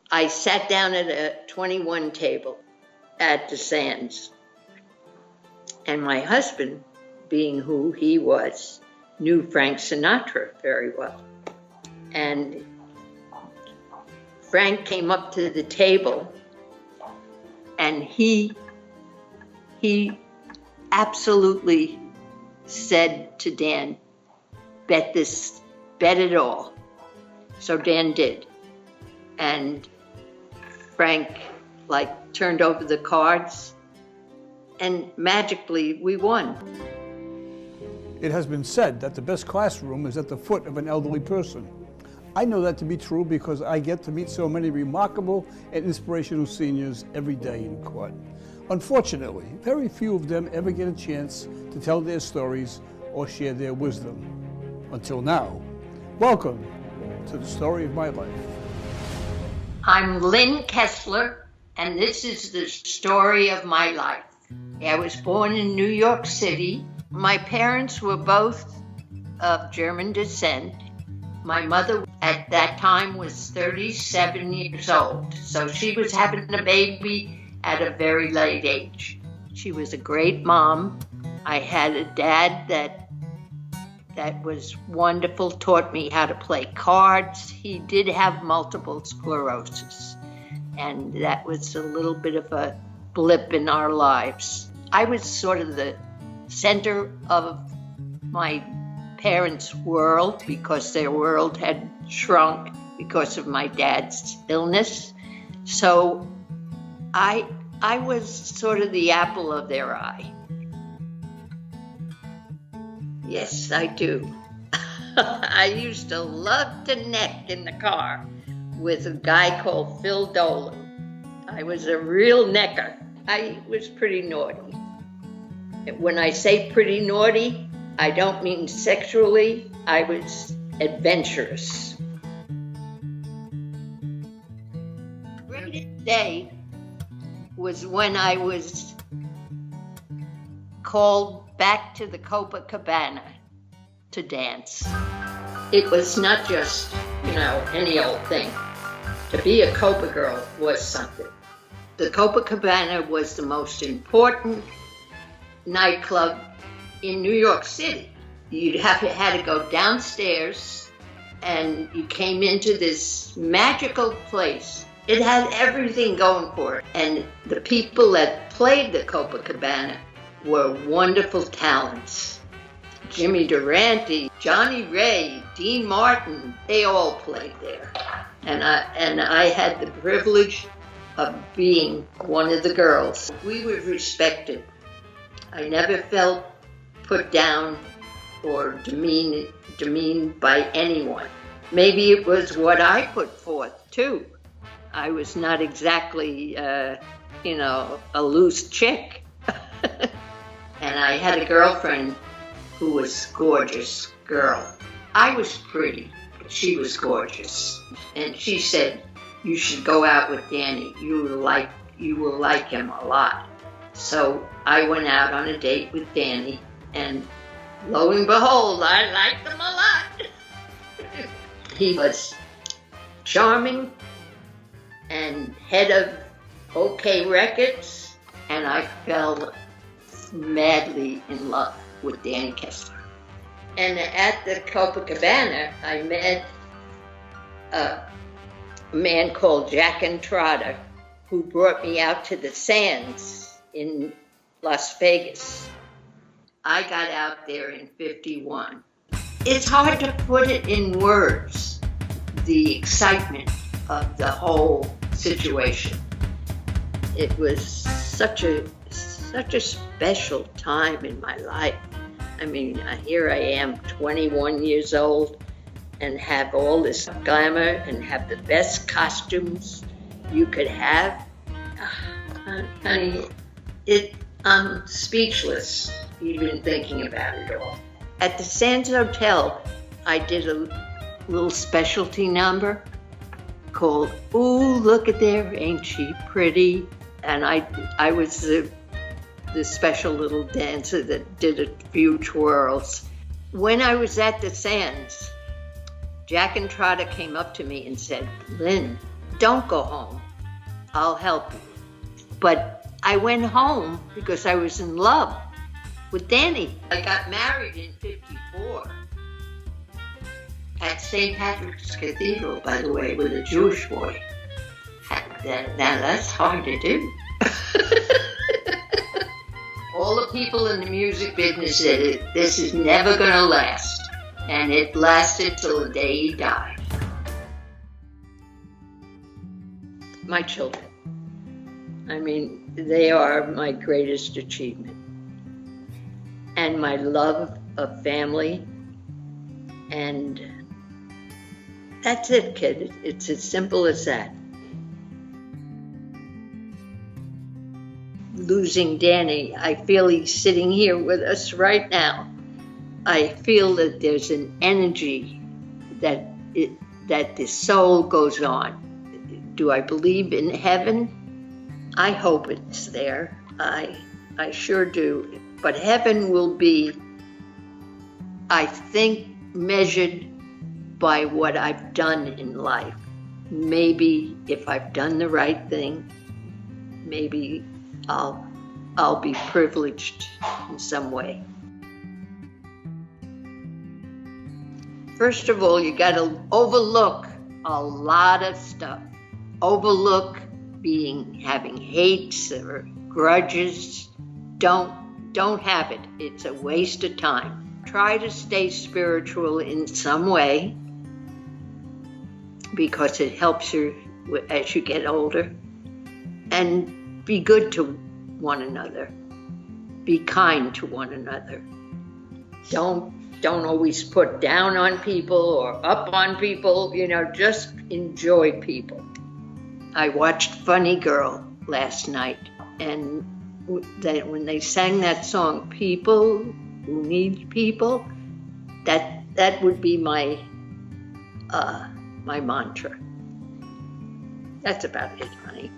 I sat down at a 21 table at the Sands. And my husband, being who he was, knew Frank Sinatra very well. And Frank came up to the table and he absolutely said to Dan, bet it all. So Dan did. And Frank turned over the cards and magically we won. It has been said that the best classroom is at the foot of an elderly person. I know that to be true because I get to meet so many remarkable and inspirational seniors every day in court. Unfortunately, very few of them ever get a chance to tell their stories or share their wisdom. Until now. Welcome to the story of my life. I'm Lynn Kessler, and this is the story of my life. I was born in New York City. My parents were both of German descent. My mother at that time was 37 years old, so she was having a baby at a very late age. She was a great mom. I had a dad that was wonderful, taught me how to play cards. He did have multiple sclerosis, and that was a little bit of a blip in our lives. I was sort of the center of my parents' world because their world had shrunk because of my dad's illness. So I was sort of the apple of their eye. Yes, I do. I used to love to neck in the car with a guy called Phil Dolan. I was a real necker. I was pretty naughty. When I say pretty naughty, I don't mean sexually. I was adventurous. The greatest day was when I was called back to the Copacabana to dance. It was not just, any old thing. To be a Copa girl was something. The Copacabana was the most important nightclub in New York City. You had to go downstairs and you came into this magical place. It had everything going for it. And the people that played the Copacabana were wonderful talents. Jimmy Durante, Johnny Ray, Dean Martin, they all played there. And I had the privilege of being one of the girls. We were respected. I never felt put down or demeaned by anyone. Maybe it was what I put forth too. I was not exactly, a loose chick. And I had a girlfriend who was a gorgeous girl. I was pretty, but she was gorgeous. And she said, you should go out with Danny. You will like him a lot. So I went out on a date with Danny, and lo and behold, I liked him a lot. He was charming and head of OK Records, and I fell madly in love with Danny Kessler. And at the Copacabana, I met a man called Jack Entrada, who brought me out to the Sands in Las Vegas. I got out there in '51. It's hard to put it in words, the excitement of the whole situation. It was such a special time in my life. I mean, here I am, 21 years old, and have all this glamour and have the best costumes you could have. Honey, I'm speechless even thinking about it all. At the Sands Hotel, I did a little specialty number called "Ooh, Look at There, Ain't She Pretty?" And I was the special little dancer that did a few twirls. When I was at the Sands, Jack Entrada came up to me and said, "Lynn, don't go home. I'll help you. But I went home because I was in love with Danny. I got married in 54 at St. Patrick's Cathedral, by the way, with a Jewish boy. Now that's hard to do. All the people in the music business said this is never going to last. And it lasted till the day he died. My children. I mean, they are my greatest achievement. And my love of family. And that's it, kid. It's as simple as that. Losing Danny, I feel he's sitting here with us right now. I feel that there's an energy that the soul goes on. Do I believe in heaven? I hope it's there. I sure do. But heaven will be, I think, measured by what I've done in life. Maybe if I've done the right thing, maybe I'll be privileged in some way. First of all, you got to overlook a lot of stuff. Overlook having hates or grudges. Don't have it. It's a waste of time. Try to stay spiritual in some way because it helps you as you get older. And be good to one another. Be kind to one another. Don't always put down on people or up on people, just enjoy people. I watched Funny Girl last night, and when they sang that song, People Who Need People, that would be my mantra. That's about it, honey.